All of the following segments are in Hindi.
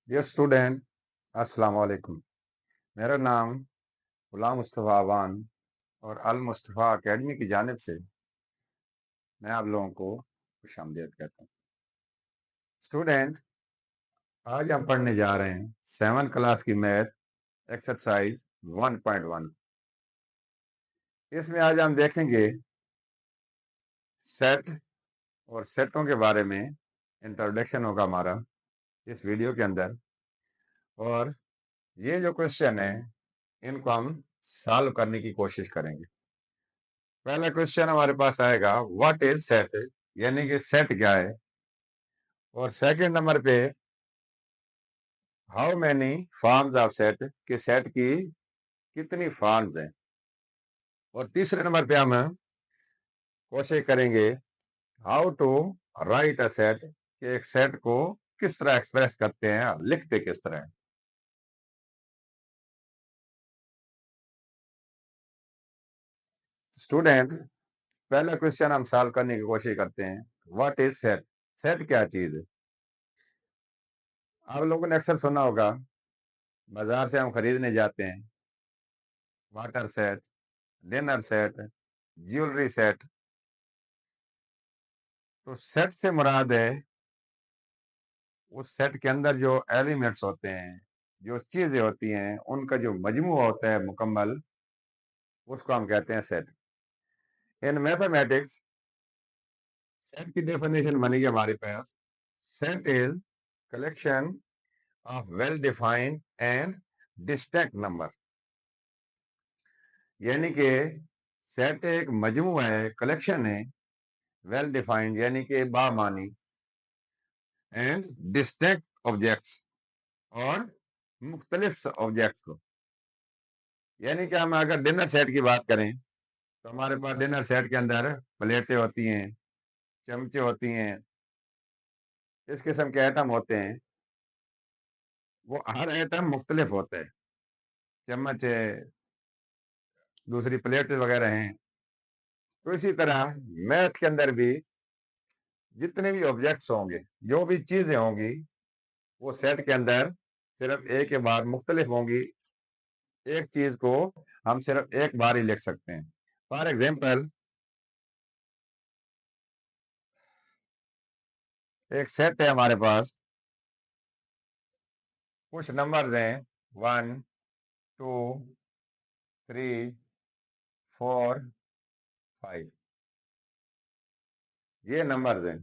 डियर स्टूडेंट, अस्सलाम वालेकुम। मेरा नाम गुलाम मुस्तफ़ा अवान और अल मुस्तफ़ा अकेडमी की जानिब से मैं आप लोगों को खुशामदीद कहता हूँ। स्टूडेंट, आज हम पढ़ने जा रहे हैं 7 क्लास की मैथ एक्सरसाइज 1.1। इसमें आज हम देखेंगे सेट और सेटों के बारे में। इंट्रोडक्शन होगा हमारा इस वीडियो के अंदर, और ये जो क्वेश्चन है इनको हम सॉल्व करने की कोशिश करेंगे। पहला क्वेश्चन हमारे पास आएगा, व्हाट इज सेट, यानी कि सेट क्या है। और सेकंड नंबर पे, how many forms of set, कि सेट की कितनी फॉर्म्स हैं। और तीसरे नंबर पे हम कोशिश करेंगे how to write a set, कि एक सेट को किस तरह एक्सप्रेस करते हैं, लिखते किस तरह हैं। स्टूडेंट, पहला क्वेश्चन हम सॉल्व करने की कोशिश करते हैं। व्हाट इज सेट, सेट क्या चीज है। आप लोगों ने अक्सर सुना होगा, बाजार से हम खरीदने जाते हैं, water set, dinner set, jewellery set. तो सेट से मुराद है उस सेट के अंदर जो एलिमेंट्स होते हैं, जो चीजें होती हैं, उनका जो मजमू होता है मुकम्मल, उसको हम कहते हैं सेट। इन मैथमेटिक्स सेट की डेफिनेशन बनेगी हमारे पास, set is collection of well defined and distinct number. यानी कि सेट एक मजमू है, कलेक्शन है, वेल डिफाइंड यानी कि बामानी, एंड डिस्टिंक्ट ऑब्जेक्ट्स, और मुख्तलिफ ऑब्जेक्ट्स को। यानी कि हम अगर डिनर सेट की बात करें तो हमारे पास डिनर सेट के अंदर प्लेटें होती हैं, चमचे होती हैं, इस किस्म के आइटम होते हैं। वो हर आइटम मुख्तलिफ होता है, चम्मच है, दूसरी प्लेट वगैरह हैं। तो इसी तरह मैथ के अंदर भी जितने भी ऑब्जेक्ट्स होंगे, जो भी चीजें होंगी, वो सेट के अंदर सिर्फ एक के बाद मुख्तलिफ होंगी। एक चीज को हम सिर्फ एक बार ही लिख सकते हैं। फॉर एग्जाम्पल, एक सेट है हमारे पास, कुछ नंबर्स हैं, 1, 2, 3, 4, 5, ये नंबर्स हैं।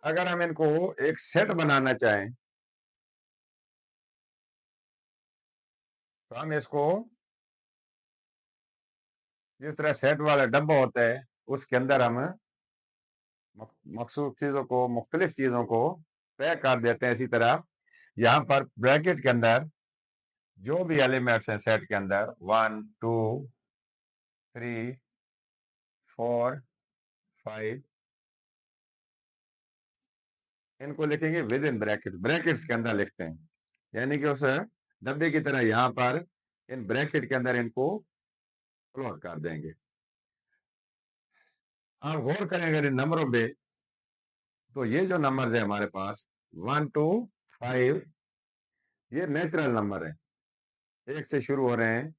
अगर हम इनको एक सेट बनाना चाहें तो हम इसको जिस तरह सेट वाला डब्बा होता है, उसके अंदर हम मखसूस चीजों को, मुख्तलिफ चीजों को पैक कर देते हैं। इसी तरह यहाँ पर ब्रैकेट के अंदर जो भी एलिमेंट्स हैं सेट के अंदर, 1, 2, 3, 4, 5, इनको लिखेंगे विद इन ब्रैकेट, ब्रैकेट्स के अंदर लिखते हैं। यानी कि उस डब्बे की तरह यहाँ पर इन ब्रैकेट के अंदर इनको क्लोज कर देंगे। आप गौर करें अगर इन नंबरों पे, तो ये जो नंबर है हमारे पास 1, 2, 5, ये नेचुरल नंबर है, एक से शुरू हो रहे हैं,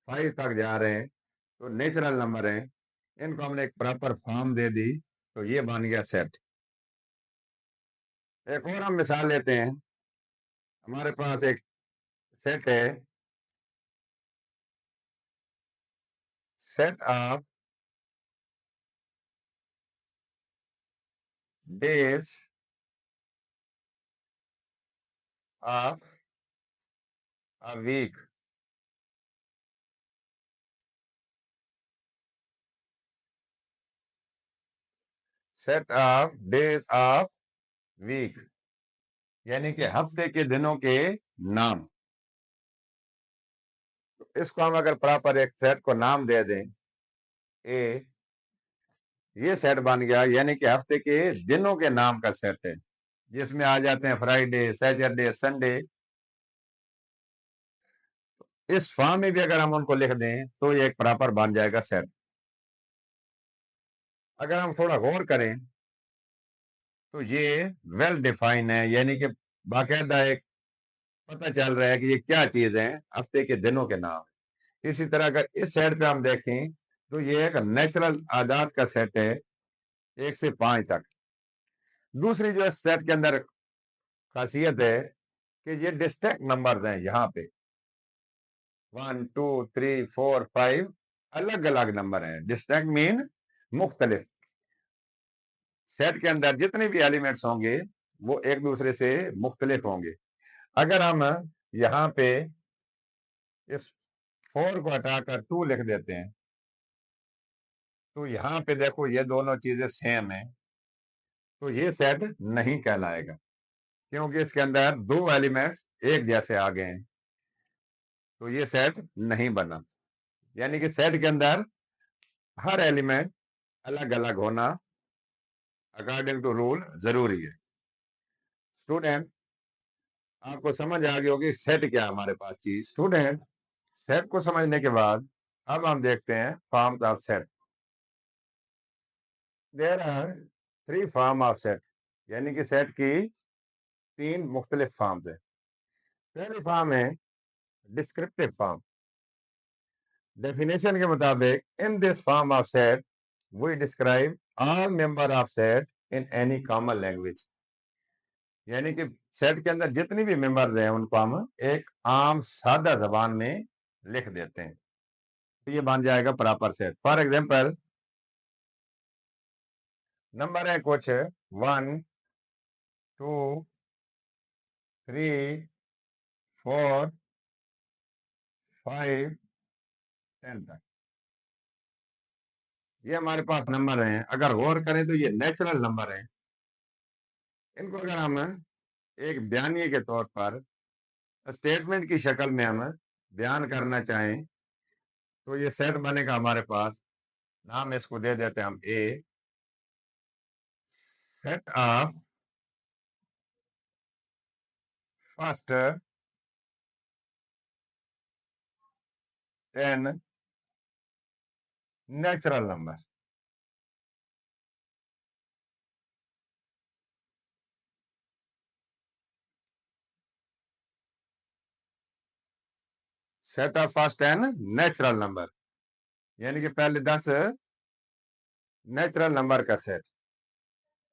5 तक जा रहे हैं, तो नेचुरल नंबर है। इनको हमने एक प्रॉपर फॉर्म दे दी, तो ये बन गया सेट। एक और हम मिसाल लेते हैं। हमारे पास एक सेट है, set of days of a week. Set of days of week यानी कि हफ्ते के दिनों के नाम। तो इसको हम अगर प्रॉपर एक सेट को नाम दे दें, ए, ये सेट बन गया, यानी कि हफ्ते के दिनों के नाम का सेट है, जिसमें आ जाते हैं फ्राइडे, सैटरडे, संडे। इस फॉर्म में भी अगर हम उनको लिख दें तो ये एक प्रॉपर बन जाएगा सेट। अगर हम थोड़ा गौर करें तो ये वेल डिफाइन है, यानी कि बाकायदा एक पता चल रहा है कि ये क्या चीज है, हफ्ते के दिनों के नाम। इसी तरह अगर इस साइड पे हम देखें तो ये एक नेचुरल आदात का सेट है 1 से 5 तक। दूसरी जो सेट के अंदर खासियत है कि ये डिस्टिंक्ट नंबर्स हैं, यहाँ पे 1 2 3 4 5 अलग अलग नंबर हैं। डिस्टिंक्ट मीन मुख्तलिफ। सेट के अंदर जितने भी एलिमेंट्स होंगे वो एक दूसरे से मुख्तलिफ होंगे। अगर हम यहाँ पे इस 4 को हटाकर 2 लिख देते हैं तो यहाँ पे देखो ये दोनों चीजें सेम है, तो ये सेट नहीं कहलाएगा, क्योंकि इसके अंदर 2 एलिमेंट्स एक जैसे आ गए हैं, तो ये सेट नहीं बना। यानी कि सेट के अंदर हर एलिमेंट अलग अलग होना अकॉर्डिंग टू रूल जरूरी है। स्टूडेंट, आपको समझ आ गई होगी सेट क्या है हमारे पास चीज। स्टूडेंट, सेट को समझने के बाद अब हम देखते हैं forms of set. There are 3 form of set, यानी कि सेट की 3 मुख्तलिफ फॉर्म्स है। पहली फॉर्म है डिस्क्रिप्टिव फॉर्म। डेफिनेशन के मुताबिक in this form of set we describe all member of set in any common language. यानी कि सेट के अंदर जितनी भी मेंबर्स हैं उनको हम एक आम सादा जबान में लिख देते हैं, तो ये बन जाएगा proper set. For example, number है कुछ 1 2 3 4 5 10 तक। ये हमारे पास नंबर हैं। अगर गौर करें तो ये नेचुरल नंबर हैं। इनको अगर हम एक बयानिए के तौर पर स्टेटमेंट की शक्ल में हम बयान करना चाहें तो ये सेट बनेगा हमारे पास। नाम इसको दे देते हैं हम A. Set of first 10 natural number. Set of first 10 natural number, यानी कि पहले 10 नेचुरल नंबर का सेट।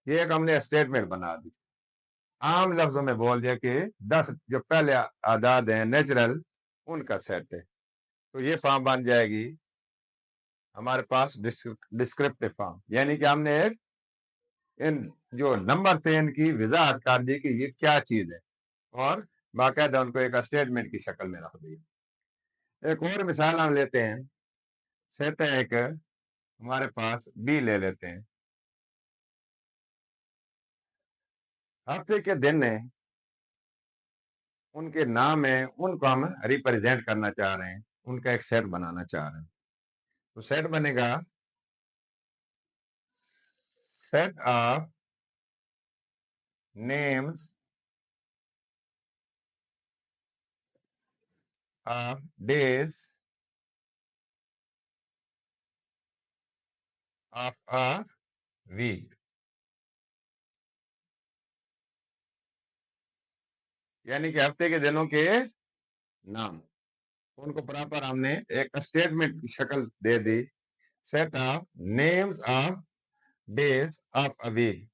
ये एक हमने स्टेटमेंट बना दी, आम लफ्जों में बोल दिया कि 10 जो पहले आदाद हैं नेचुरल, उनका सेट है। तो ये फॉर्म बन जाएगी हमारे पास डिस्क्रिप्टिव फॉर्म, यानी कि हमने एक इन जो नंबर थे इनकी वजाहत कर दी कि ये क्या चीज है, और बाकायदा उनको एक स्टेटमेंट की शक्ल में रख दिया। एक और मिसाल हम लेते हैं। सेट है एक हमारे पास बी ले लेते हैं। हफ्ते के दिन है, उनके नाम है, उनको हम रिप्रेजेंट करना चाह रहे हैं, उनका एक सेट बनाना चाह रहे हैं। तो सेट बनेगा set of names of days of a week. यानी कि हफ्ते के दिनों के नाम, उनको प्रॉपर हमने एक स्टेटमेंट की शक्ल दे दी। Set of names of days of a week.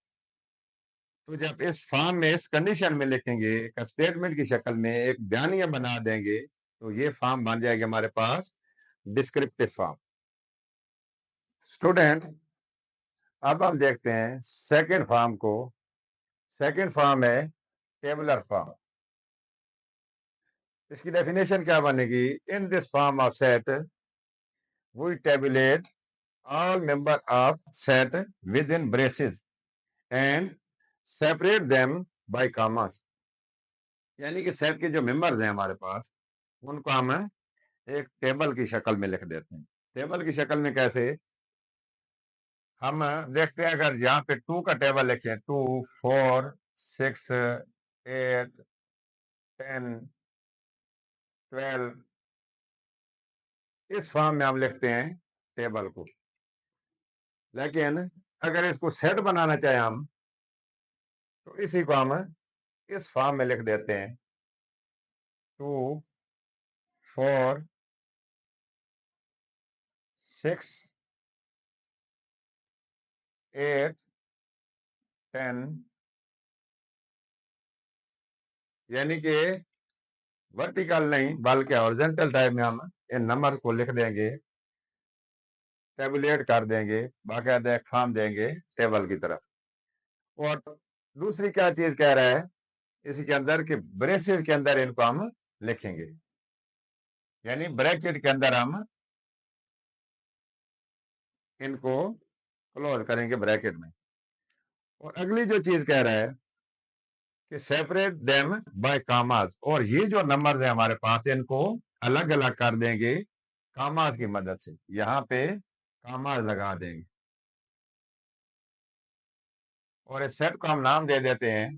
तो जब इस फॉर्म में इस कंडीशन में लिखेंगे, एक स्टेटमेंट की शक्ल में एक बयानिया बना देंगे, तो ये फॉर्म बन जाएगी हमारे पास डिस्क्रिप्टिव फॉर्म। स्टूडेंट, अब हम देखते हैं सेकंड फॉर्म को। सेकंड फॉर्म है टेबुलर फॉर्म। इसकी डेफिनेशन क्या बनेगी? In this form of set we tabulate all member of set within braces and separate them by commas। यानी कि सेट के जो मेंबर्स हैं हमारे पास, उनको हम एक टेबल की शक्ल में लिख देते हैं। टेबल की शक्ल में कैसे? हम देखते हैं, अगर यहाँ पे 2 का टेबल लिखें, 2 4 6 8 10 12, इस फॉर्म में हम लिखते हैं टेबल को। लेकिन अगर इसको सेट बनाना चाहे हम, तो इसी को हम इस फॉर्म में लिख देते हैं 2 4 6 8 10, यानी कि वर्टिकल नहीं बल्कि हॉरिजॉन्टल टाइप में हम इन नंबर को लिख देंगे, टेबुलेट कर देंगे, बाकायदा एक फॉर्म देंगे टेबल की तरफ। और दूसरी क्या चीज कह रहा है इसी के अंदर कि ब्रेसेस के अंदर इनको हम लिखेंगे, यानी ब्रैकेट के अंदर हम इनको क्लोज करेंगे ब्रैकेट में। और अगली जो चीज कह रहा है कि सेपरेट देम बाय कामास, और ये जो नंबर्स है हमारे पास इनको अलग अलग कर देंगे कामास की मदद से, यहां पे कामास लगा देंगे और इस सेट को हम नाम दे देते हैं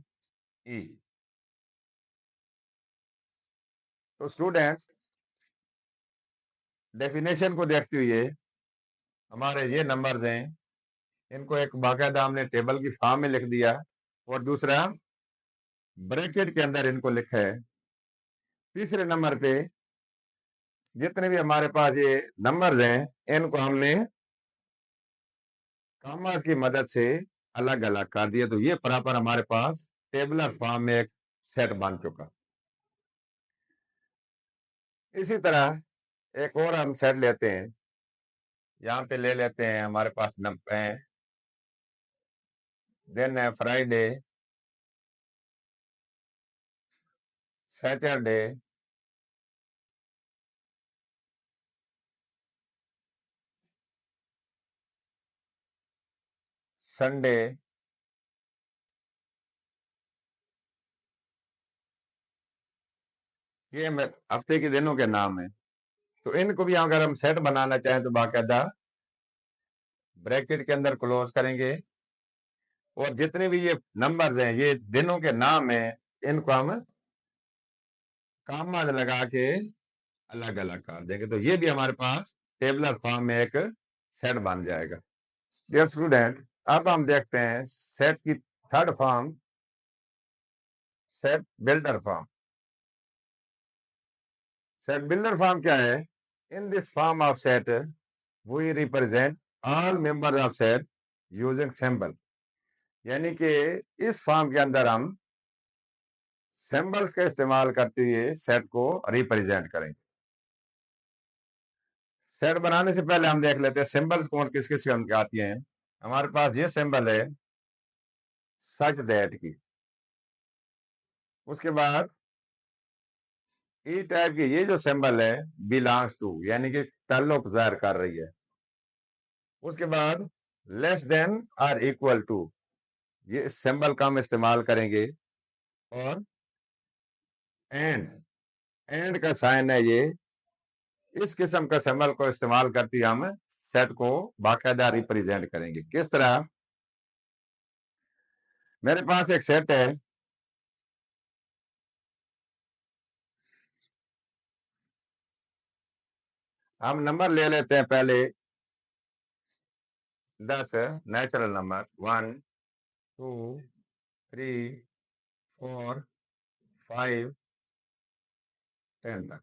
ई। तो स्टूडेंट डेफिनेशन को देखते हुए हमारे ये नंबर्स हैं, इनको एक बाकायदा हमने टेबल की फॉर्म में लिख दिया और दूसरा ब्रैकेट के अंदर इनको लिखा है। तीसरे नंबर पे जितने भी हमारे पास ये नंबर्स हैं इनको हमने कामास की मदद से अलग अलग कर दिया, तो ये प्रॉपर हमारे पास टेबलर फॉर्म में एक सेट बन चुका। इसी तरह एक और हम सेट लेते हैं, यहाँ पे ले लेते हैं हमारे पास दिन है फ्राइडे, सैटरडे, संडे, ये हफ्ते के दिनों के नाम है। तो इनको भी अगर हम सेट बनाना चाहें तो बाकायदा ब्रैकेट के अंदर क्लोज करेंगे और जितने भी ये नंबर्स हैं ये दिनों के नाम हैं, इनको हम कामा लगा के अलग अलग कर देंगे, तो ये भी हमारे पास टेबलर फॉर्म में एक सेट बन जाएगा। डियर स्टूडेंट, अब हम देखते हैं सेट की third form, set builder form. Set builder form क्या है? In this form of set we represent all members of set using symbol, यानी कि इस फॉर्म के अंदर हम सिंबल्स का इस्तेमाल करते हुए सेट को रिप्रेजेंट करेंगे। सेट बनाने से पहले हम देख लेते हैं सिंबल्स कौन किस किस के आती हैं। हमारे पास ये सिंबल है सच दैट की, उसके बाद ई टाइप की ये जो सिंबल है बिलोंग्स टू, यानी कि ताल्लुक जाहिर कर रही है। उसके बाद लेस देन और इक्वल टू, ये सिंबल का हम इस्तेमाल करेंगे। और एंड, एंड का साइन है ये, इस किस्म का सिंबल को इस्तेमाल करती हम सेट को बाकायदा रिप्रेजेंट करेंगे। किस तरह? मेरे पास एक सेट है, हम नंबर ले लेते हैं पहले 10 नेचुरल नंबर 1 2 3 4 5 10 तक,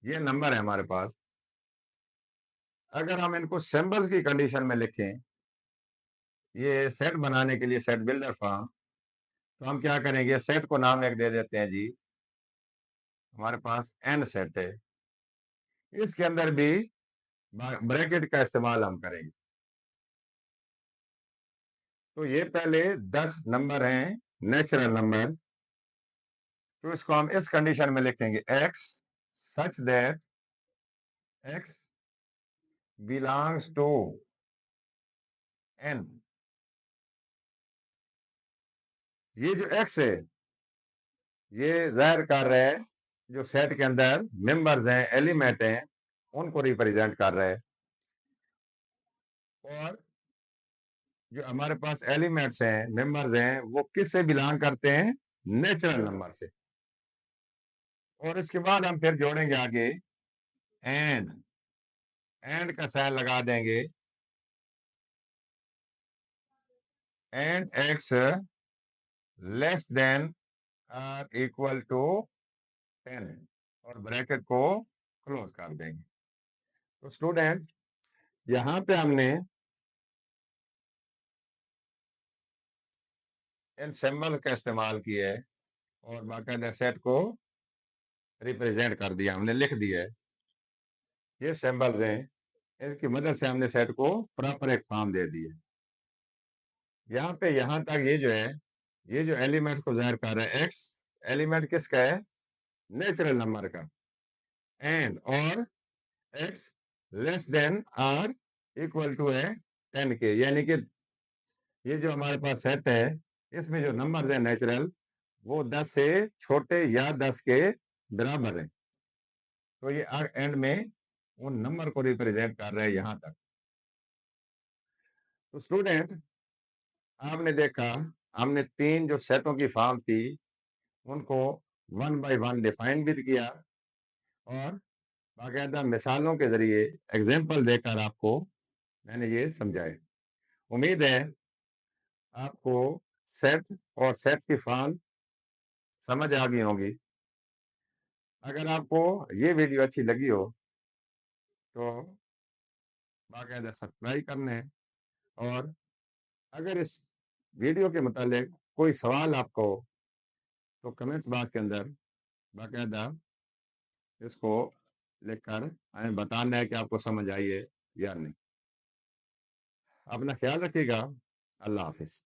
ये नंबर है हमारे पास। अगर हम इनको सिंबल्स की कंडीशन में लिखें, ये सेट बनाने के लिए सेट बिल्डर फॉर्म, तो हम क्या करेंगे, सेट को नाम एक दे देते हैं जी, हमारे पास एन सेट है, इसके अंदर भी ब्रैकेट का इस्तेमाल हम करेंगे। तो ये पहले 10 नंबर हैं नेचुरल नंबर, तो इसको हम इस कंडीशन में लिखेंगे x such that x belongs to N. ये जो एक्स है ये जाहिर कर रहा है जो सेट के अंदर मेंबर्स हैं, एलिमेंट हैं, उनको रिप्रेजेंट कर रहा है। और जो हमारे पास एलिमेंट्स हैं, मेंबर्स हैं, वो किस से बिलोंग करते हैं? नेचुरल नंबर से। और इसके बाद हम फिर जोड़ेंगे आगे एंड, एंड का साइन लगा देंगे, and x less than or equal to 10 और ब्रैकेट को क्लोज कर देंगे। तो स्टूडेंट यहां पे हमने इन सिंबल का इस्तेमाल किया है और बाकायदा सेट को रिप्रेजेंट कर दिया, हमने लिख दिया है। ये सिंबल्स हैं, इसकी मदद से हमने सेट को प्रॉपर एक फॉर्म दे दी है। यहाँ पे यहाँ तक ये जो है, ये जो एलिमेंट को जाहिर कर रहा है, एक्स एलिमेंट किसका है? नेचुरल नंबर का। एंड और x less than or equal to है 10 के, यानी कि ये जो हमारे पास सेट है, इसमें जो नंबर है नेचुरल, वो 10 से छोटे या 10 के बराबर है। तो ये एंड में उन नंबर को रिप्रेजेंट कर रहा है यहां तक। तो स्टूडेंट आपने देखा, हमने 3 जो सेटों की फॉर्म थी उनको 1 बाय 1 डिफाइन भी किया और बाकायदा मिसालों के जरिए एग्जाम्पल देकर आपको मैंने ये समझाया। उम्मीद है आपको सेट और सेट की फॉर्म समझ आ गई होगी। अगर आपको ये वीडियो अच्छी लगी हो तो बाकायदा सब्सक्राइब करना है, और अगर इस वीडियो के मुतालिक कोई सवाल आपको हो तो कमेंट बॉक्स के अंदर बाकायदा इसको लिखकर हमें बताना है कि आपको समझ आई है या नहीं। अपना ख्याल रखिएगा। अल्लाह हाफिज।